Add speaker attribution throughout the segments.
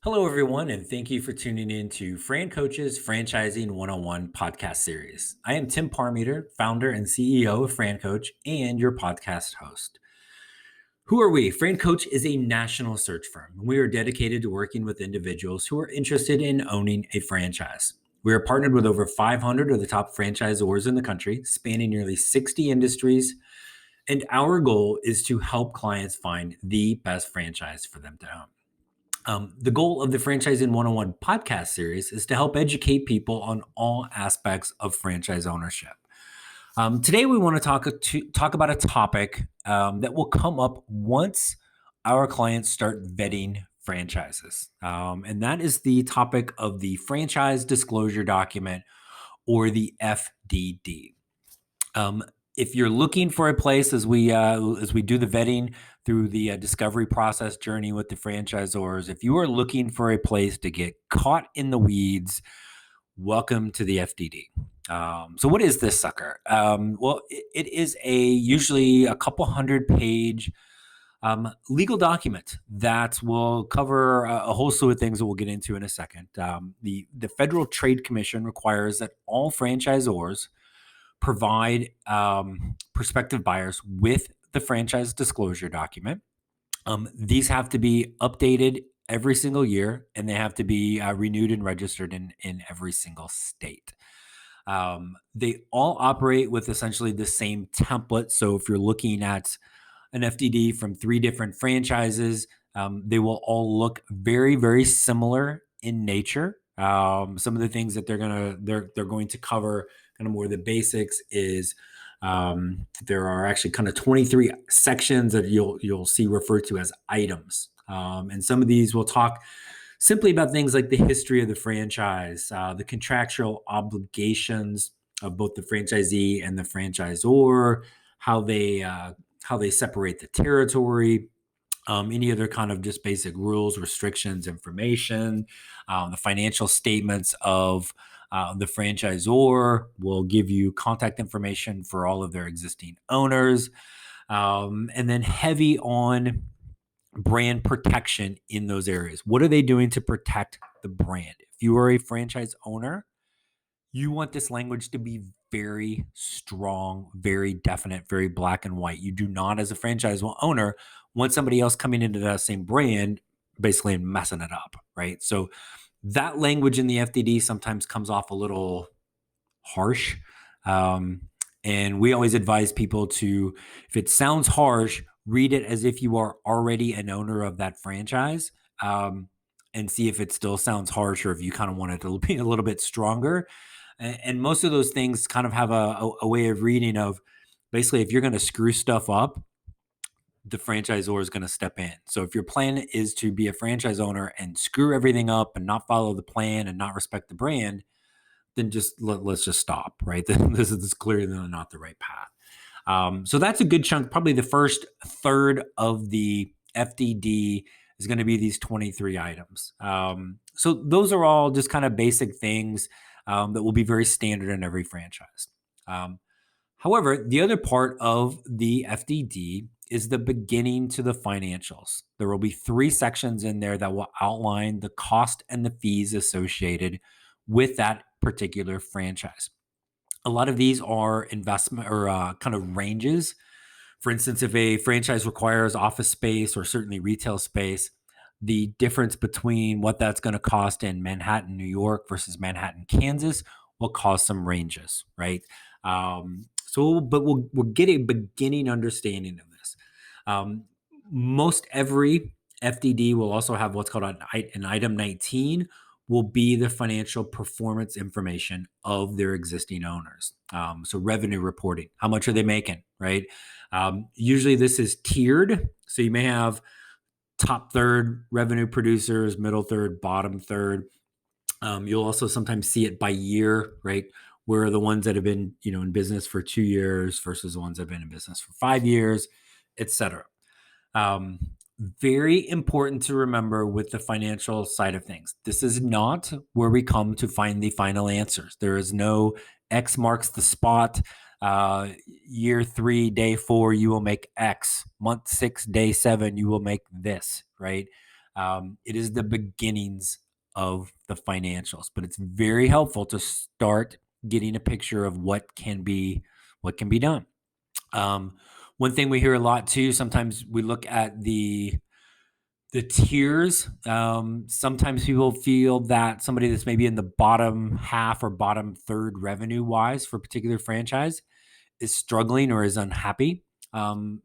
Speaker 1: Hello, everyone, and thank you for tuning in to Fran Coach's Franchising 101 podcast series. I am Tim Parmeter, founder and CEO of Fran Coach and your podcast host. Who are we? Fran Coach is a national search firm. We are dedicated to working with individuals who are interested in owning a franchise. We are partnered with over 500 of the top franchisors in the country, spanning nearly 60 industries, and our goal is to help clients find the best franchise for them to own. The goal of the Franchising 101 podcast series is to help educate people on all aspects of franchise ownership. Today, we want to talk about a topic that will come up once our clients start vetting franchises. And that is the topic of the franchise disclosure document, or the FDD. Um, if you're looking for a place as we do the vetting through the discovery process journey with the franchisors, if you are looking for a place to get caught in the weeds, welcome to the FDD. So what is this sucker? It is usually a couple hundred page legal document that will cover a whole slew of things that we'll get into in a second. The Federal Trade Commission requires that all franchisors provide prospective buyers with the franchise disclosure document. These have to be updated every single year, and they have to be renewed and registered in every single state. They all operate with essentially the same template. So if you're looking at an FDD from three different franchises, they will all look very, very similar in nature. Some of the things that they're going to cover, kind of more the basics, is there are actually kind of 23 sections that you'll see referred to as items, and some of these will talk simply about things like the history of the franchise, the contractual obligations of both the franchisee and the franchisor, how they separate the territory, any other kind of just basic rules, restrictions, information. The financial statements of the franchisor will give you contact information for all of their existing owners, and then heavy on brand protection in those areas. What are they doing to protect the brand? If you are a franchise owner, you want this language to be very strong, very definite, very black and white. You do not, as a franchise owner, want somebody else coming into that same brand basically and messing it up, right? So that language in the FDD sometimes comes off a little harsh. And we always advise people to, if it sounds harsh, read it as if you are already an owner of that franchise, and see if it still sounds harsh or if you kind of want it to be a little bit stronger. And most of those things kind of have a way of reading of, basically, if you're going to screw stuff up, the franchisor is going to step in. So if your plan is to be a franchise owner and screw everything up and not follow the plan and not respect the brand, then let's just stop, right? This is clearly not the right path. So that's a good chunk. Probably the first third of the FDD is going to be these 23 items. So those are all just kind of basic things that will be very standard in every franchise. However, the other part of the FDD is the beginning to the financials. There will be three sections in there that will outline the cost and the fees associated with that particular franchise. A lot of these are investment or kind of ranges. For instance, if a franchise requires office space or certainly retail space, the difference between what that's going to cost in Manhattan, New York versus Manhattan, Kansas will cause some ranges, right? But we'll get a beginning understanding of this. Most every FDD will also have what's called an item 19, will be the financial performance information of their existing owners. So revenue reporting, how much are they making, right? Usually this is tiered. So you may have top third revenue producers, middle third, bottom third. You'll also sometimes see it by year, right? Where are the ones that have been, in business for 2 years versus the ones that have been in business for 5 years, et cetera. Very important to remember with the financial side of things. This is not where we come to find the final answers. There is no X marks the spot. Year 3, day 4, you will make X. Month 6, day 7, you will make this, right? It is the beginnings of the financials, but it's very helpful to start getting a picture of what can be done. Um, One thing we hear a lot too, sometimes we look at the tiers. Sometimes people feel that somebody that's maybe in the bottom half or bottom third revenue wise for a particular franchise is struggling or is unhappy. Um,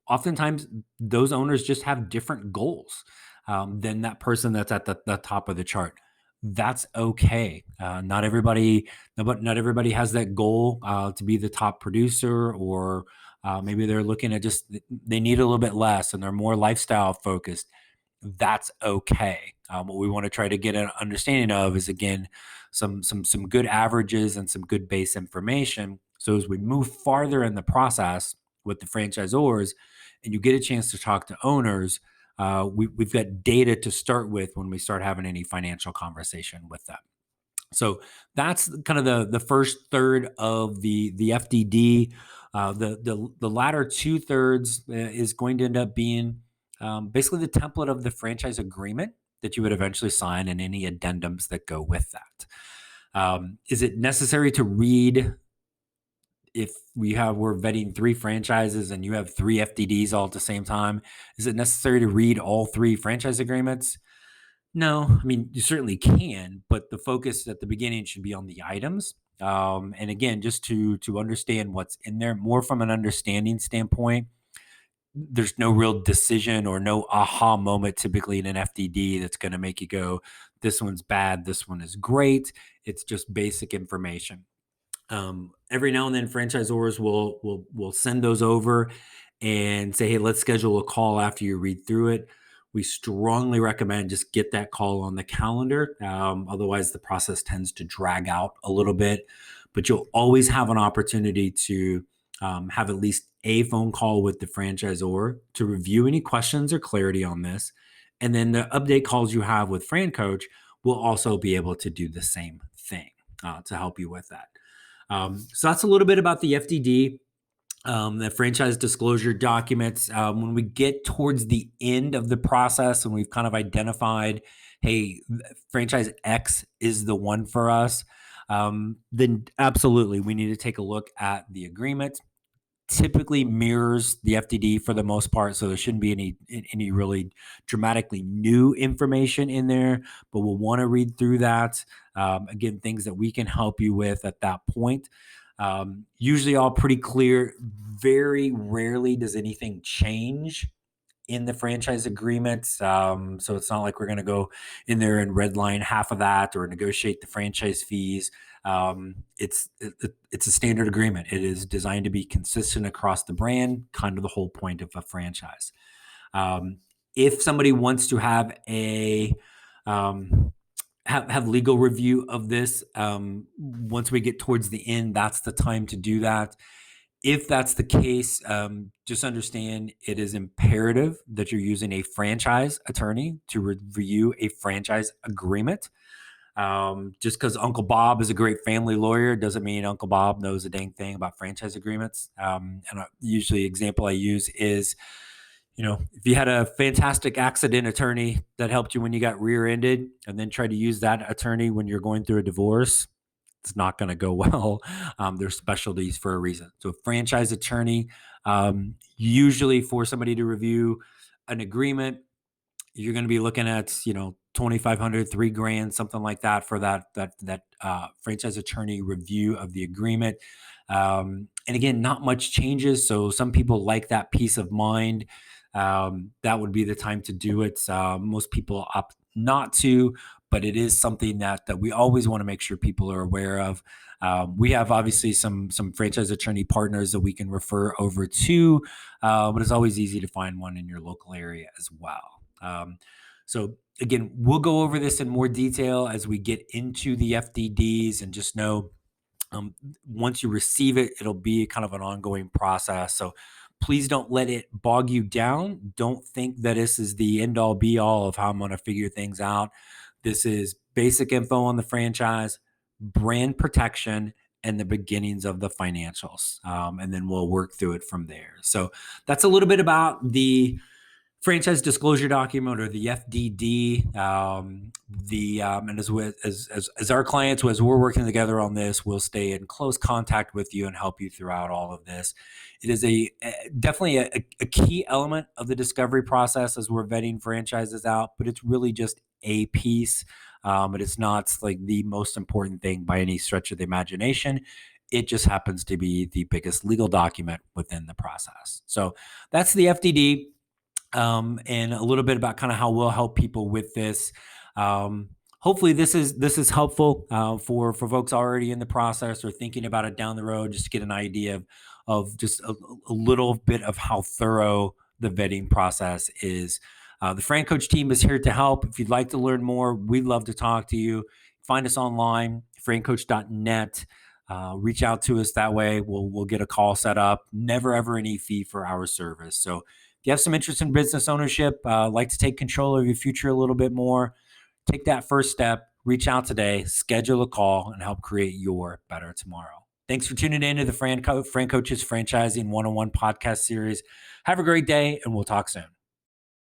Speaker 1: Oftentimes, those owners just have different goals than that person that's at the top of the chart. That's okay. Not everybody has that goal to be the top producer, or maybe they're looking at just they need a little bit less and they're more lifestyle focused. That's okay. What we want to try to get an understanding of is, again, some good averages and some good base information. So as we move farther in the process with the franchisors, and you get a chance to talk to owners, we've got data to start with when we start having any financial conversation with them. So that's kind of the first third of the FDD. The latter 2/3 is going to end up being basically the template of the franchise agreement that you would eventually sign and any addendums that go with that. Is it necessary to read if we're vetting 3 franchises and you have 3 FDDs all at the same time? Is it necessary to read all 3 franchise agreements? No, I mean, you certainly can, but the focus at the beginning should be on the items. And again, just to understand what's in there more from an understanding standpoint. There's no real decision or no aha moment typically in an FDD that's going to make you go, this one's bad, this one is great. It's just basic information. Every now and then, franchisors will send those over and say, "Hey, let's schedule a call after you read through it." We strongly recommend just get that call on the calendar. Otherwise, the process tends to drag out a little bit. But you'll always have an opportunity to have at least a phone call with the franchisor to review any questions or clarity on this. And then the update calls you have with Fran Coach will also be able to do the same thing to help you with that. So that's a little bit about the FDD, the franchise disclosure documents. When we get towards the end of the process and we've kind of identified, hey, franchise X is the one for us, then absolutely we need to take a look at the agreement. Typically mirrors the FDD for the most part, so there shouldn't be any really dramatically new information in there. But we'll want to read through that. Again, things that we can help you with at that point. Usually, all pretty clear. Very rarely does anything change in the franchise agreement. So it's not like we're going to go in there and redline half of that or negotiate the franchise fees. It's a standard agreement. It is designed to be consistent across the brand, kind of the whole point of a franchise. If somebody wants to have a have legal review of this, once we get towards the end, that's the time to do that. If that's the case, just understand it is imperative that you're using a franchise attorney to review a franchise agreement. Just because Uncle Bob is a great family lawyer doesn't mean Uncle Bob knows a dang thing about franchise agreements. Usually example I use is, if you had a fantastic accident attorney that helped you when you got rear-ended and then try to use that attorney when you're going through a divorce, it's not going to go well. There's specialties for a reason. So a franchise attorney, usually for somebody to review an agreement, you're going to be looking at, 2,500, $3,000, something like that for that franchise attorney review of the agreement. And again, not much changes. So some people like that peace of mind. That would be the time to do it. Most people opt not to, but it is something that we always want to make sure people are aware of. We have obviously some franchise attorney partners that we can refer over to, but it's always easy to find one in your local area as well. So again, we'll go over this in more detail as we get into the FDDs, and just know once you receive it, it'll be kind of an ongoing process. So please don't let it bog you down. Don't think that this is the end all be all of how I'm going to figure things out. This is basic info on the franchise, brand protection, and the beginnings of the financials. And then we'll work through it from there. So that's a little bit about the franchise disclosure document, or the FDD. And as our clients, as we're working together on this, we'll stay in close contact with you and help you throughout all of this. It is definitely a key element of the discovery process as we're vetting franchises out, but it's really just a piece. But it's not like the most important thing by any stretch of the imagination. It just happens to be the biggest legal document within the process. So that's the FDD. And a little bit about kind of how we'll help people with this. Hopefully, this is helpful for folks already in the process or thinking about it down the road. Just to get an idea of just a little bit of how thorough the vetting process is. The Fran Coach team is here to help. If you'd like to learn more, we'd love to talk to you. Find us online, francoach.net. Reach out to us that way. We'll get a call set up. Never ever any fee for our service. So if you have some interest in business ownership, like to take control of your future a little bit more, take that first step, reach out today, schedule a call, and help create your better tomorrow. Thanks for tuning in to the Fran Coaches Franchising 101 podcast series. Have a great day, and we'll talk soon.